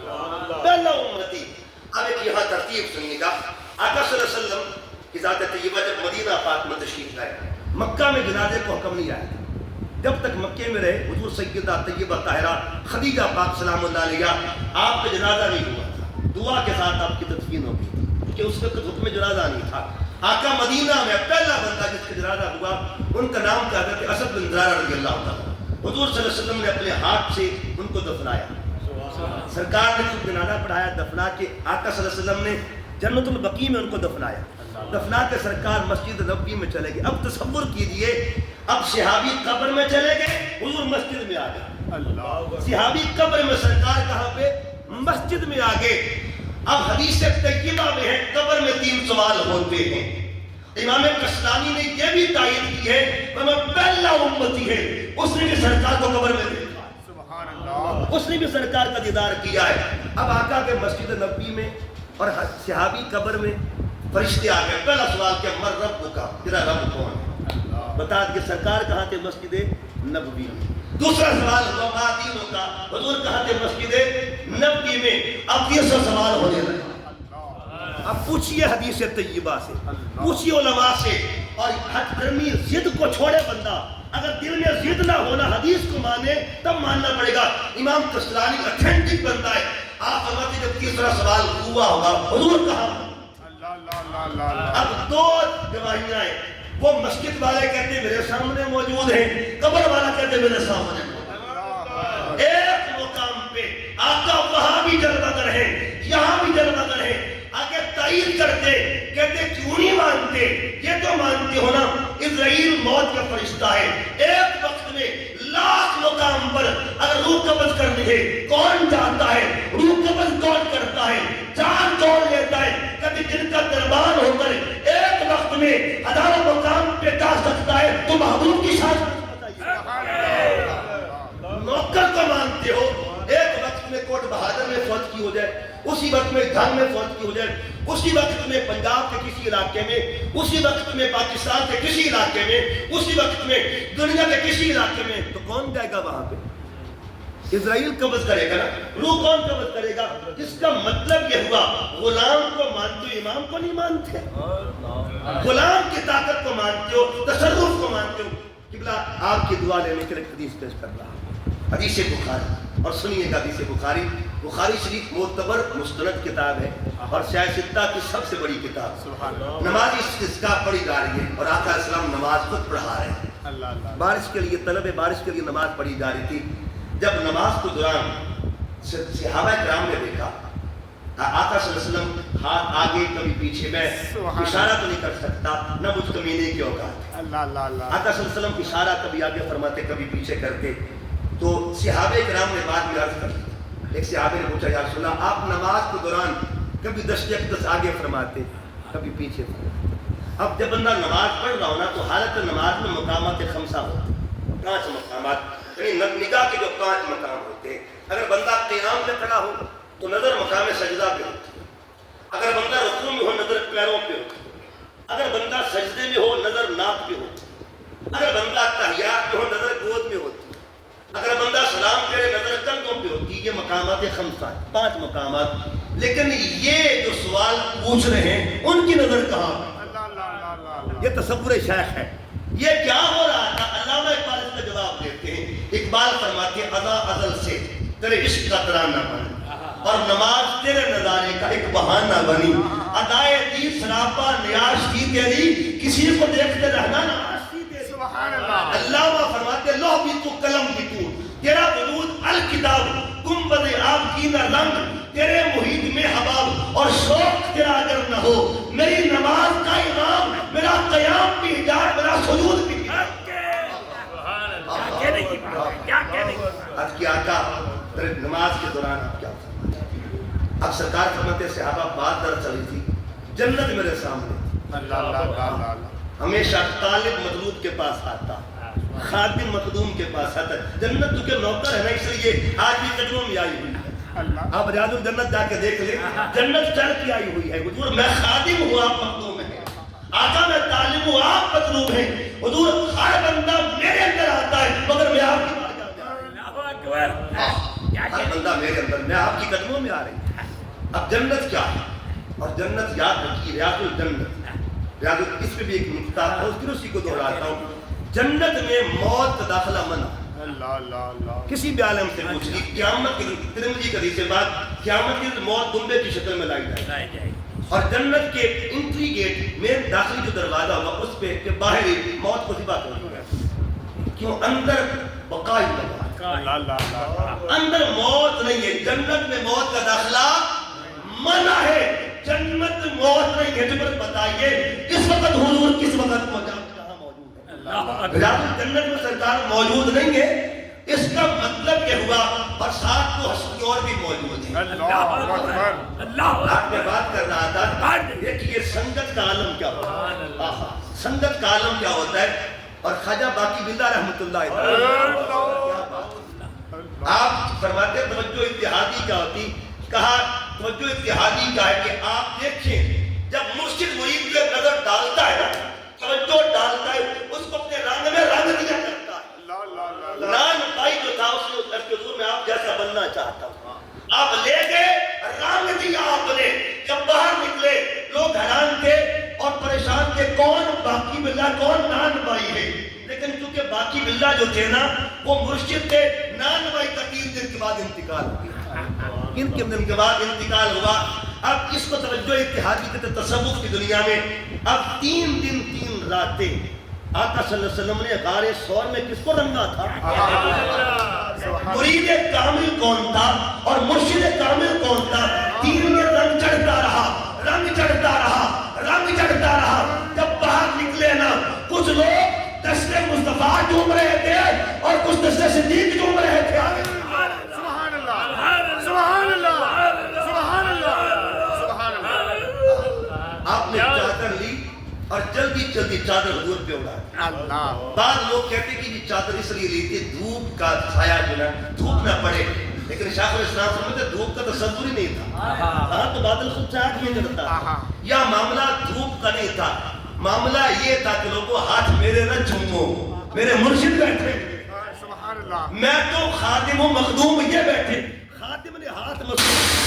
پہلا امتی۔ اب ایک یہاں ترتیب سنیے گا، آقا صلی اللہ علیہ وسلم کی ذات طیبہ جب مدینہ پاک میں تشریف لائے، مکہ میں جنازے کو حکم نہیں آیا تھا، جب تک مکے میں رہے حضور سیدہ طیبہ طاہرہ خدیجہ پاک سلام اللہ علیہ آپ کا جنازہ نہیں ہوا تھا، دعا کے ساتھ آپ کی تدفین ہو گئی کیونکہ اس وقت حکم جنازہ نہیں تھا۔ آقا مدینہ میں پہلا بندہ جس کا جنازہ ہوا ان کا نام کیا تھا کہ اسد بن زرارہ رضی اللہ تعالیٰ، حضور صلی اللہ علیہ وسلم نے اپنے ہاتھ سے ان کو دفنایا، سرکار نے خود جنازہ پڑھایا، دفنا کے آقا صلی اللہ علیہ وسلم نے جنت البقیع میں ان کو دفنایا، دفنا کے سرکار مسجد نبوی میں چلے گئے۔ اب تصور کیجئے اب صحابی قبر میں چلے گئے، حضور مسجد میں آ گئے، صحابی قبر میں، سرکار کہاں پہ؟ مسجد میں آ گئے۔ اب حدیث طیبہ میں ہے قبر میں 3 سوال ہوتے ہیں۔ امام قسطلانی نے یہ بھی تائید کی ہے کہ میں پہلا امتی ہے، اس نے بھی سرکار کو قبر میں دیکھا، اس نے بھی سرکار کا دیدار کیا ہے۔ اب آقا کے مسجد نبوی میں اور صحابی قبر میں فرشتے آ گئے، پہلا سوال کہ مر رب کا، تیرا رب کون ہے؟ بتا کہ سرکار کہاں تھے؟ مسجد نبوی میں۔ دوسرا سوال ہوا ما دینوں کا، حضور کہاں تھے؟ مسجد نبوی میں۔ اب تیسرا سوال ہونے لگا، اب پوچھئے حدیث طیبہ سے، پوچھئے علماء سے، اور حد درمی ضد کو چھوڑے بندہ، اگر دل میں ضد نہ ہونا حدیث کو مانے تب ماننا پڑے گا۔ امام قسطلانی اتھینٹک بندہ ہے، آپ فرماتے جب تیسرا سوال ہوا ہوگا حضور کہاں؟ اب 2 گواہیاں ہیں، وہ مسجد والے کہتے ہیں میرے سامنے موجود ہیں، قبر والا کہتے ہیں میرے سامنے موجود ہیں۔ ایک مقام پہ آقا وہاں بھی جلوہ گر ہیں، یہاں بھی جلوہ گر ہیں، آگے تائید کرتے روح قبض کرنی ہے کون جاتا ہے, روح قبض کون کرتا ہے, جان کون لیتا ہے. کبھی جن کا دربان ہو کر ایک وقت میں ہزاروں مقام پہ جا سکتا ہے تو محبوب کی شان بتائیے. نوکر کو مانتے ہو, ایک وقت میں کوٹ بہادر میں فوج کی ہو جائے, اسی وقت میں جھنگ میں فوج کی ہو جائے, اسی وقت میں پنجاب کے کسی علاقے میں, اسی وقت میں پاکستان کے کسی علاقے میں, اسی وقت میں دنیا کے کسی علاقے میں, تو کون جائے گا وہاں پہ؟ اسرائیل قبض کرے گا نا, روح کون قبض کرے گا؟ اس کا مطلب یہ ہوا غلام کو مانتے ہو, امام کو نہیں مانتے. غلام کی طاقت کو مانتے ہو, تصرف کو مانتے ہو. قبلہ آپ کی دعا لینے کے لیے حدیث پیش کر رہا ہوں, حدیث بخاری. اور سنیے گا حدیث بخاری, بخاری شریف معتبر مستند کتاب ہے اور شاہ ستہ کی سب سے بڑی کتاب. نماز استسقاء پڑھی جا رہی ہے اور آقا اسلام نماز خود پڑھا رہے ہیں. بارش کے لیے, طلب بارش کے لیے نماز پڑھی جا رہی تھی. جب نماز کے دوران صحابہ کرام نے دیکھا آقا صلی اللہ علیہ وسلم ہاتھ آگے کبھی پیچھے, میں اشارہ تو نہیں کر سکتا, نہ مجھ کمینے کی اوقات. آقا صلی اللہ علیہ وسلم اشارہ کبھی آگے فرماتے کبھی پیچھے کرتے. تو صحابہ کرام نے بعد میں عرض کر دی, ایک صحابی نے پوچھا یا رسول اللہ آپ نماز کے دوران کبھی 10 اقدس آگے فرماتے کبھی پیچھے فرماتے. اب جب بندہ نماز پڑھ رہا ہونا تو حالت نماز میں مقامات خمسہ ہوتے, 5 مقامات, یعنی نگاہ کے جو 5 مقام ہوتے ہیں. اگر بندہ قیام میں کھڑا ہو تو نظر مقام سجدہ پہ ہوتی ہے, اگر بندہ رکوع میں ہو نظر پیروں پہ ہوتی ہے, اگر بندہ سجدے میں ہو نظر ناک پہ ہوتی ہے, اگر بندہ تحیات میں ہو نظر گود میں ہوتی ہے, اگر بندہ سلام کرے نظر کندھوں پہ ہوتی ہے. یہ مقامات خمسہ ہیں, 5 مقامات. لیکن یہ جو سوال پوچھ رہے ہیں ان کی نظر کہاں؟ یہ تصور شیخ ہے. یہ کیا ہو رہا تھا؟ علامہ اقبال اس کا جواب دیتے ہیں. اقبال فرماتے ہیں ادا ازل سے تیرے عشق کا ترانہ بنی اور نماز تیرے نظارے کا ایک بہانہ بنی. ادائے دی سراپا نیاز کی تیری, کسی کو دیکھتے رہنا نماز کی تیری. علامہ فرماتے لوح بھی تو قلم بھی تو, تیرا وجود الکتاب, گنبد آپ کی نہ رنگ, تیرے محیط میں حباب اور شوق تیرا اگر نہ ہو. میری نماز کا امام, میرا قیام بھی حجاب, میرا سجود بھی حجاب. آج کی آقا نماز کے دوران آپ کیا فرماتے ہیں؟ اب سرکار فرماتے ہیں صحابہ بات در چلی تھی, جنت میرے سامنے. ہمیشہ طالب مطلوب کے پاس آتا, خادم مخدوم کے پاس آتا. جنت تو کے نوکر ہے نا, اس لیے آج بھی قدموں میں آئی ہوئی ہے. آپ ریاض الجنت جا کے دیکھ لیں, جنت چل کے آئی ہوئی ہے. حضور میں خادم ہوں, آپ مخدوم ہیں. آقا میں طالب ہوں, آپ مطلوب ہیں. حضور ہر بندہ میرے اندر آتا ہے مگر میں آپ کی بات کرتا ہوں. ہر بندہ میرے اندر, میں آپ کی قدموں میں آ رہی ہوں. اب جنت کیا ہے؟ اور جنت یاد رکھیے, ریاض الجنت, ریاض اس پہ بھی ایک نقطہ ہے, اس کی اسی کو دہراتا ہوں. جنت میں موت کا داخلہ منع. کسی بھی عالم سے پوچھ لی, قیامت کی ترمذی کا حدیث بعد قیامت کی موت دمبے کی شکل میں لائی جائے گی. اور جنت کے انٹری گیٹ میں داخلی جو دروازہ ہوگا اس پہ کہ باہر موت کو ذبح کر دیا, کیوں اندر بقا ہی لگا, اندر موت نہیں ہے. جنت میں موت کا داخلہ منع ہے, جنت موت نہیں ہے. جبر بتائیے اس وقت حضور کس وقت کہاں موجود ہے؟ جنت میں سرکار موجود نہیں ہے. اس کا مطلب یہ ہوا اور ساتھ تو ہستی اور بھی موجود ہیں. آپ میں بات کر رہا تھا, دیکھیے سنگت کا عالم کیا ہوتا ہے, سنگت کا عالم کیا ہوتا ہے. اور خواجہ باقی بندہ رحمت اللہ علیہ آپ فرماتے توجہ اتحادی کیا ہوتی. کہا توجہ اتحادی کا ہے کہ آپ دیکھیں جب مرشد مرید پہ نظر ڈالتا ہے نا, توجہ ڈالتا ہے, اس کو اپنے رنگ میں رنگ دیا کرتا ہے. نان بھائی جو تھا اس نے کے حضور میں آپ جیسا بننا چاہتا ہوں. آپ لے گئے, رنگ دیا آپ نے. جب باہر نکلے لوگ حیران تھے اور پریشان تھے, کون باقی باللہ, کون نان بھائی ہے. لیکن کیونکہ باقی باللہ جو تھے نا وہ مرشد تھے, نان بھائی کا 3 دن کے بعد انتقال ہو گیا. کن کے دن کے بعد انتقال ہوا. اب اس کو توجہ اتحادی کے تصوف کی دنیا میں اب 3 دن 3 راتیں آقا صلی اللہ علیہ وسلم نے غار ثور میں کس کو رنگا تھا؟ مرید کامل کون تھا اور مرشد کامل کون تھا؟ 3 میں رنگ چڑھتا رہا, رنگ چڑھتا رہا, رنگ چڑھتا رہا. جب باہر نکلے نا کچھ لوگ دشت مصطفیٰ ڈوب رہے تھے اور کچھ دشت صدیق ڈوب رہے تھے. یہ چادر حضور پہ اڑا. اللہ بعض لوگ کہتے ہیں کہ یہ چادر اس لیے لیتے دھوپ کا سایہ جو ہے دھوپ نہ پڑے, لیکن شیخ الاسلام فرماتے دھوپ کا تصور ہی نہیں تھا. ہاں تو بادل خود سے آگ نہیں کرتا. یا معاملہ دھوپ کا نہیں تھا, معاملہ یہ تھا کہ لوگوں ہاتھ میرے نہ چومو, میرے مرشد بیٹھے, سبحان اللہ. میں تو خادم و مخدوم یہ بیٹھے. خادم نے ہاتھ مصروف,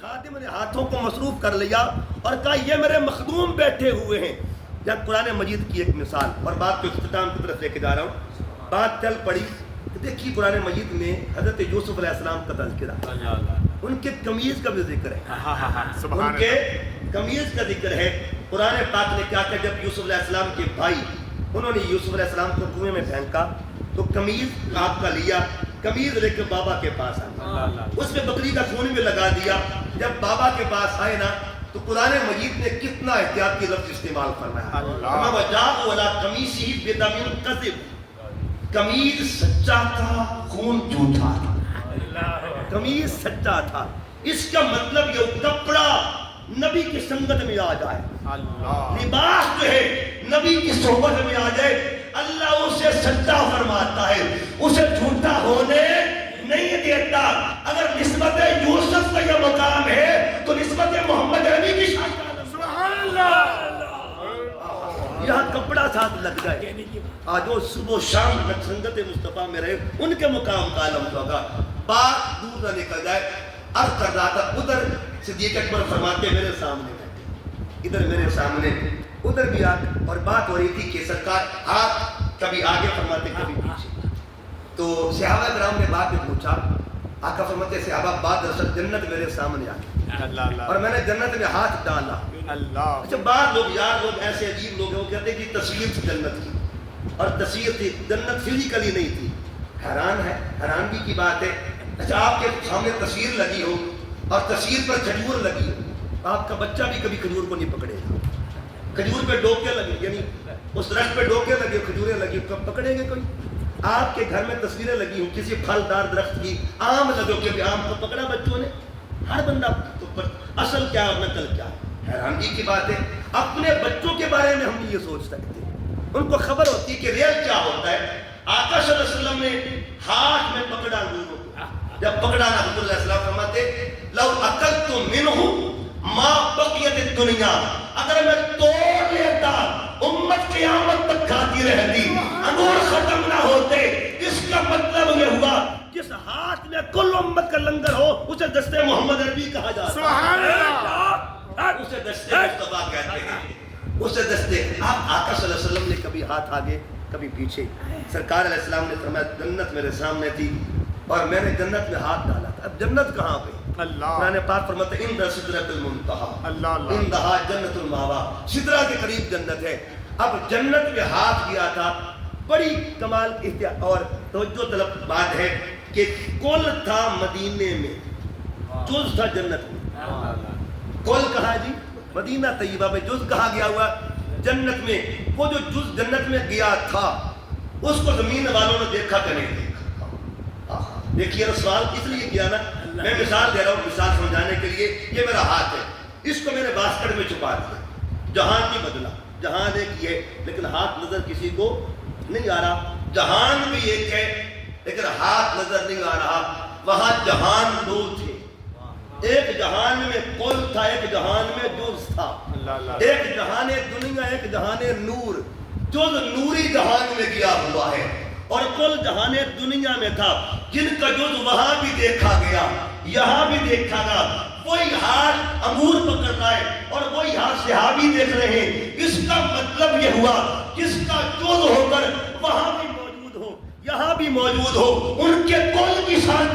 خادم نے ہاتھوں کو مصروف کر لیا اور کہا یہ میرے مخدوم بیٹھے ہوئے ہیں. یا قرآن مجید کی ایک مثال, اور بات کو اختتام کی طرف لے کے جا رہا ہوں. بات چل پڑی, دیکھیے قرآن مجید میں حضرت یوسف علیہ السلام کا تذکرہ, ان کے قمیض کا بھی ذکر ہے, ان کے قمیض کا ذکر ہے. قرآن پاک نے کیا کہا, جب یوسف علیہ السلام کے بھائی انہوں نے یوسف علیہ السلام کو کنویں میں پھینکا تو قمیض آپ کا لیا, قمیض لے کے بابا کے پاس آیا, اس میں بکری کا خون میں لگا دیا. جب بابا کے پاس آئے نا تو قرآن مجید نے کتنا احتیاط کی لفظ استعمال فرمایا. وَجَاءُوا عَلَىٰ قَمِيصِهِ بِدَمٍ كَذِبٍ, قمیض سچا تھا, خون جھوٹا تھا. قمیض سچا تھا, اس کا مطلب یہ کپڑا نبی کی سنگت میں آ جائے, لباس جو ہے نبی کی صحبت میں آ جائے, اللہ اسے سچا فرماتا ہے, اسے جھوٹا ہونے نہیں دیتا. اگر نسبت یوسف کا یہ مقام ہے تو نسبت محمد عربی کی شان کا سبحان اللہ. یہاں کپڑا ساتھ لگ جائے, آج وہ صبح و شام سنگت مصطفیٰ میں رہے, ان کے مقام کا عالم ہوگا. بات دور نہ نکل جائے. عرض کر رہا تھا, ادھر صدیق اکبر فرماتے میرے سامنے بیٹھے, ادھر میرے سامنے, ادھر بھی آگ, اور بات ہو رہی تھی کہ سرکار ہاتھ کبھی آگے فرماتے کبھی پیچھے. تو صحابہ کرام نے بات میں پوچھا, آقا فرماتے صحابہ بات دراصل جنت میرے سامنے آ گئی اور میں نے جنت میں ہاتھ ڈالا. اچھا بعض لوگ, یار لوگ ایسے عجیب لوگ ہیں, وہ کہتے ہیں کہ تصویر تھی جنت کی, اور تصویر تھی, جنت فزیکلی نہیں تھی. حیران ہے, حیرانگی کی بات ہے. اچھا آپ کے سامنے تصویر لگی ہو اور تصویر پر کھجور لگی ہو, آپ کا بچہ بھی کبھی کھجور کو نہیں پکڑے گا. کھجور پہ ڈوکے لگے, یعنی اس درخت پہ ڈوکے لگے, کھجوریں لگی, کب پکڑیں گے کوئی؟ آپ کے گھر میں تصویریں لگی ہوں کسی پھلدار درخت کی, آم لگے ہو, کہ آم کو پکڑا بچوں نے, ہر بندہ اصل کیا اور نقل کیا. حیرانگی کی بات ہے, اپنے بچوں کے بارے میں ہم یہ سوچ سکتے ہیں, ان کو خبر ہوتی کہ ریئل کیا ہوتا ہے. آقا صلی اللہ علیہ وسلم نے ہاتھ میں پکڑا انگوروں کو, جب پکڑا نا حضور علیہ السلام فرماتے لو اکلت منہ ما بقیت الدنیا, اگر میں توڑ لیتا امت قیامت تک کھاتی رہتی, انگور ختم نہ ہوتے. اس کا مطلب یہ ہوا جس ہاتھ میں کل امت کا لنگر ہو اسے دستے محمد عربی کہا جاتا ہے. سبحان اللہ, اسے دستے مصطفیٰ کہتے ہیں, اسے دستے. آپ آقا صلی اللہ علیہ وسلم نے کبھی ہاتھ آگے کبھی پیچھے. سرکار علیہ السلام نے فرمایا جنت میرے سامنے تھی اور میں نے جنت میں ہاتھ ڈالا تھا. اب جنت کہاں پہ؟ قرآن پاک فرماتا ہے عند سدرۃ المنتہی عندہا جنت المأویٰ, سدرہ کے قریب جنت ہے. اب جنت میں ہاتھ گیا تھا, بڑی کمال احتیاط اور توجہ طلب بات ہے کہ کل تھا مدینے میں, جز تھا جنت میں. کل کہا جی مدینہ طیبہ میں, جز کہا گیا ہوا جنت میں. وہ جو جز جنت میں گیا تھا اس کو زمین والوں نے دیکھا کہ نہیں دیکھا. دیکھیے سوال اس لیے کیا نا, میں مثال دے رہا ہوں مثال سمجھانے کے لیے. یہ میرا ہاتھ ہے, اس کو میں نے باسکٹ میں چھپا دیا, جہان کی بدلا, جہان ایک ہے لیکن ہاتھ نظر کسی کو نہیں آ رہا. جہان بھی ایک ہے لیکن ہاتھ نظر نہیں آ رہا. وہاں جہان دو تھے, ایک جہان میں کل تھا, ایک جہان میں جز تھا. ایک جہان دنیا, ایک جہان نور. جز نوری جہان میں گیا ہوا ہے اور کل جہان دنیا میں تھا, جن کا جز وہاں بھی دیکھا گیا یہاں بھی دیکھا گیا. وہی ہاتھ انگور پکڑ رہا ہے اور وہی ہاتھ صحابی دیکھ رہے ہیں. اس کا مطلب یہ ہوا جس کا جز ہو کر وہاں بھی موجود ہو یہاں بھی موجود ہو, ان کے کل کی شان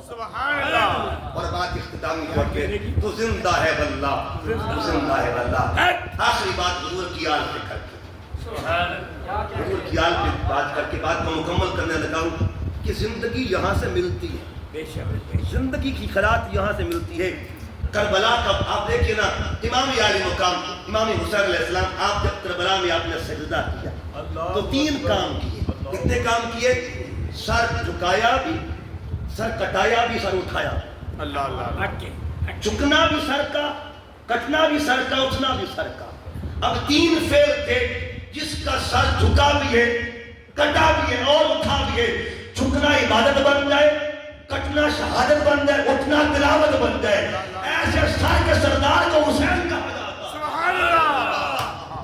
سبحان اللہ. اور بات اختتامی کر کے تو زندہ ہے واللہ, تو زندہ ہے واللہ. آخری بات حضور کی آل پہ کر کے, حضور کی آل پہ بات کر کے بات کو مکمل کرنے لگا ہوں کہ زندگی یہاں سے ملتی ہے, زندگی کی خیرات یہاں سے ملتی ہے. کربلا کا آپ دیکھیں نا, امام عالی مقام امام حسین علیہ السلام, آپ جب کربلا میں آپ نے سجدہ کیا تو 3 کام کیے. کتنے کام کیے؟ سر جھکایا بھی, سر کٹایا بھی, سر اٹھایا. جھکنا بھی سر کا, کٹنا بھی سر کا, اٹھنا بھی سر کا. اب 3 فعل تھے، جس کا سر جھکا بھی ہے، کٹا بھی ہے اور اٹھا بھی ہے۔ جھکنا عبادت بن جائے، کٹنا شہادت بن جائے، اٹھنا تلاوت بن جائے۔ ایسے سر کے سردار کو حسین کہا جاتا۔ سبحان اللہ،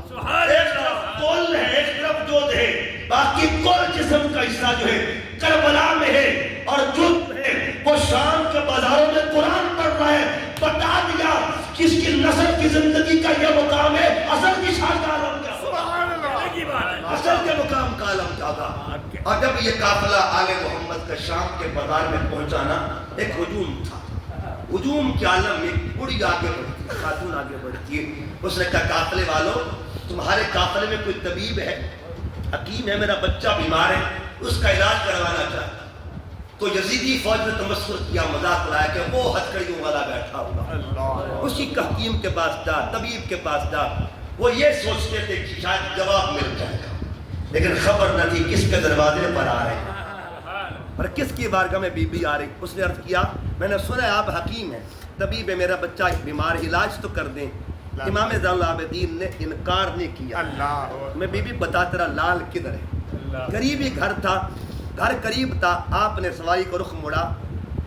سبحان ایک طرف کل ہے، ایک طرف جود ہے، باقی کل جسم کا حصہ جو ہے کربلا میں ہے، اور جود ہے وہ شام کے بازاروں میں قرآن پڑھ رہا ہے۔ بتا دیا کس کی نسل کی زندگی کا یہ مقام ہے، اصل کی شان کا عالم کیا ہوگا؟ سبحان اللہ، کی بات ہے۔ اصل کے مقام کا عالم کیا ہوگا؟ اور جب یہ قافلہ آل محمد کا شام کے بازار میں پہنچانا، ایک ہجوم تھا۔ ہجوم کے عالم میں ایک بڑی آگے بڑھتی، خاتون آگے بڑھتی ہے۔ اس نے کہا قافلے والوں، تمہارے قافلے میں کوئی طبیب ہے، حکیم ہے، میرا بچہ بیمار ہے، اس کا علاج کروانا چاہتا۔ تو یزیدی فوج نے تمسخر کیا، مذاق اڑایا کہ وہ ہتھکڑیوں والا بیٹھا ہوگا، اسی کا حکیم کے پاس جا، طبیب کے پاس جا۔ وہ یہ سوچتے تھے کہ شاید جواب مل جائے گا، لیکن خبر نہ تھی کس کے دروازے پر آ رہے ہیں اور کس کی بارگاہ میں بی بی آ رہی۔ اس نے عرض کیا، میں نے سنا ہے آپ حکیم ہیں، طبیب ہے، میرا بچہ بیمار، علاج تو کر دیں۔ امام زین العابدین نے انکار نہیں کیا۔ اللہ، میں بی بی بتا تیرا لال کدھر ہے؟ قریب ہی گھر تھا، گھر قریب تھا۔ آپ نے سواری کو رخ موڑا،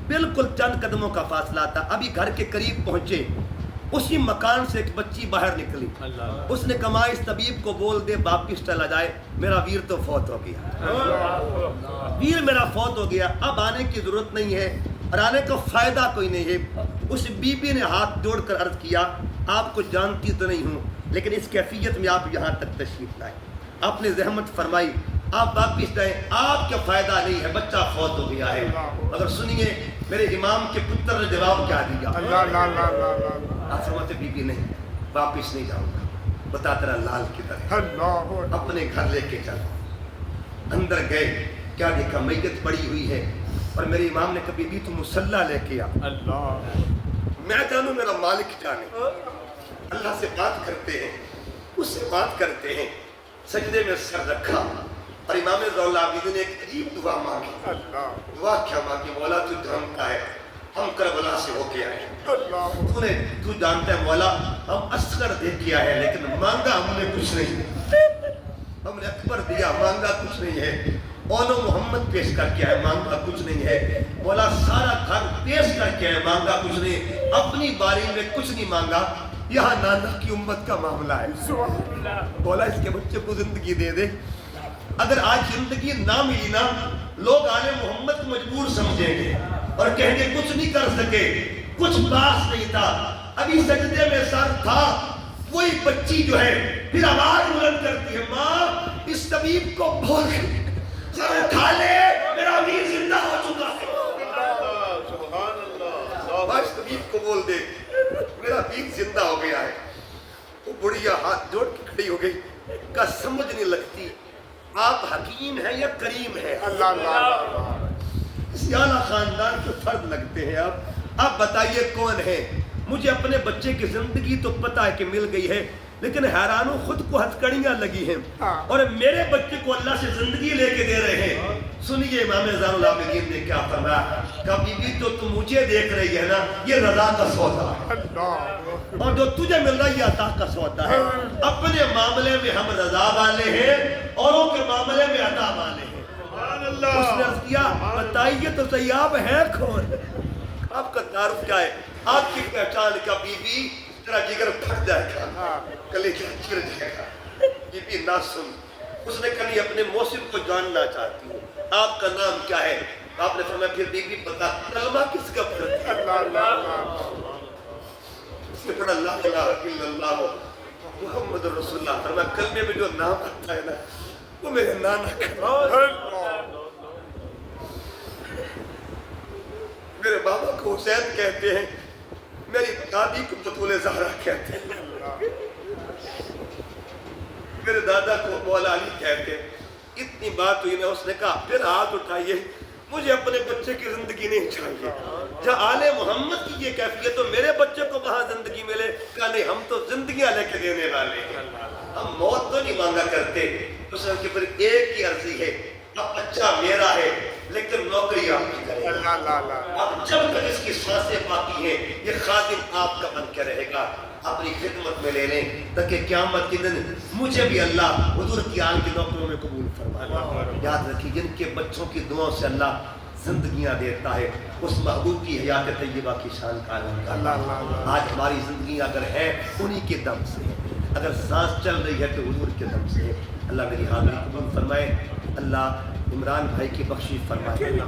بالکل چند قدموں کا فاصلہ تھا۔ ابھی گھر کے قریب پہنچے، اسی مکان سے ایک بچی باہر نکلی۔ اس نے کہا اس طبیب کو بول دے واپس چلا جائے، میرا ویر تو فوت ہو گیا، ویر میرا فوت ہو گیا، اب آنے کی ضرورت نہیں ہے اور آنے کا فائدہ کوئی نہیں ہے۔ اس بی بی نے ہاتھ جوڑ کر عرض کیا، آپ کو جانتی تو نہیں ہوں، لیکن اس کیفیت میں آپ یہاں تک تشریف لائے، آپ نے زحمت فرمائی، آپ واپس جائیں، آپ کا فائدہ نہیں ہے، بچہ فوت ہو گیا ہے۔ مگر سنیے میرے امام کے پتر نے جواب کیا دیا؟ اللہ، اللہ، اللہ، اللہ، آپ فرماتے بی بی نہیں، واپس نہیں جاؤں گا، بتا تیرا لال کدھر ہے؟ اللہ، اپنے گھر لے کے چل۔ اندر گئے، کیا دیکھا؟ میت پڑی ہوئی ہے، اور میرے امام نے کہا بی بی تو مصلی لے کے آ، اللہ، میں جانوں میرا مالک جانے۔ اللہ سے بات کرتے ہیں، اس سے بات کرتے ہیں، سجدے میں سر رکھا، اور امام زین العابدین نے ایک عجیب دعا مانگی۔ اللہ، دعا کیا مانگی؟ مولا تو جانتا ہے ہم کربلا سے ہو کے آئے، اللہ، تو جانتا ہے مولا ہم اصغر دیکھ کے آئے ہیں، لیکن مانگا ہم نے کچھ نہیں، ہم نے اکبر دیا، مانگا کچھ نہیں ہے، اونو محمد پیش کر کے آئے، مانگا کچھ نہیں ہے، مولا سارا گھر پیش کر کے آئے، مانگا کچھ نہیں، اپنی باری میں کچھ نہیں مانگا، یہاں نانا کی امت کا معاملہ ہے، مولا اس کے بچے کو زندگی دے دے۔ اگر آج زندگی نہ ملی نا، لوگ آل محمد کو مجبور سمجھیں گے اور کہیں گے کچھ نہیں کر سکے، کچھ باس نہیں تھا، ابھی سجدے میں سر تھا۔ وہی بچی جو ہے پھر آواز بلند کرتی ہے، ماں اس طبیب کو بول سر اٹھا لے، میرا ویر زندہ ہو چکا ہے۔ اس طبیب کو بول دے میرا ویر زندہ ہو گیا ہے۔ وہ بڑھیا ہاتھ جوڑ کے کھڑی ہو گئی، کا سمجھ نہیں لگتی آپ حکیم ہیں یا کریم ہیں؟ اللہ، اللہ، اس اعلیٰ خاندان کے فرد لگتے ہیں آپ بتائیے کون ہے؟ مجھے اپنے بچے کی زندگی تو پتہ ہے کہ مل گئی ہے، لیکن حیران ہوں خود کو ہتھکڑیاں لگی ہیں اور میرے بچے کو اللہ سے زندگی لے کے دے رہے ہیں۔ سنیے امام زین العابدین نے کیا فرمایا، کبھی بھی تو تم مجھے دیکھ رہی ہے نا، یہ رضا کا سودا ہے، اللہ، اور جو تجھے مل رہا ہے یہ عطا کا سودا ہے۔ اپنے معاملے میں ہم رضا والے ہیں، اوروں کے معاملے میں عطا والے ہیں۔ اس نے عرض کیا بتائیے تو صحیح آپ ہیں کون؟ آپ کا تعارف کیا ہے؟ آپ کی پہچان کیا؟ بی بی تیرا جگر پھٹ جائے گا، کلیجہ چر جائے گا۔ بی بی نہ سن، اس نے کہا اپنے موسم کو جاننا چاہتی ہوں، آپ کا نام کیا ہے؟ آپ نے فرمایا پھر بی بی بتا کلمہ کس کا پڑھتی ہے؟ اس نے پڑھا لا الہ الا اللہ محمد رسول اللہ۔ فرمایا کلمے میں جو نام آتا ہے نا وہ میرے نانا کا، میرے بابا کو حسین کہتے ہیں، میری دادی کو بطول زہرا کہتے ہیں، میرے دادا کو مولا علی کہتے ہیں۔ اتنی بات ہوئی نا، اس نے کہا پھر ہاتھ اٹھائیے، مجھے اپنے بچے کی زندگی نہیں چاہیے، جہاں آل محمد کی یہ کیفیت تو میرے بچے کو وہاں زندگی ملے۔ کہا نہیں ہم تو زندگیاں لے کے دینے والے ہیں، ہم موت تو نہیں مانگا کرتے۔ اس نے کہ پھر ایک ہی عرضی ہے، اب بچہ میرا ہے لیکن نوکری آپ کی کرے اللہ اللہ اللہ اب جب تک اس کی سانسیں باقی ہیں یہ خادم آپ کا بن کے رہے گا، اپنی خدمت میں لے لیں تاکہ قیامت کے دن مجھے بھی اللہ حضور کی آل کے نوکروں میں قبول فرمائے۔ یاد رکھیے جن کے بچوں کی دعاؤں سے اللہ زندگیاں دیتا ہے اس محبوب کی حیات طیبہ کی شان کا آج ہماری زندگی اگر ہے انہی کے دم سے، اگر سانس چل رہی ہے تو حضور کے دم سے۔ اللہ میری حاضری قبول فرمائے، اللہ عمران بھائی کی بخشش فرمائے۔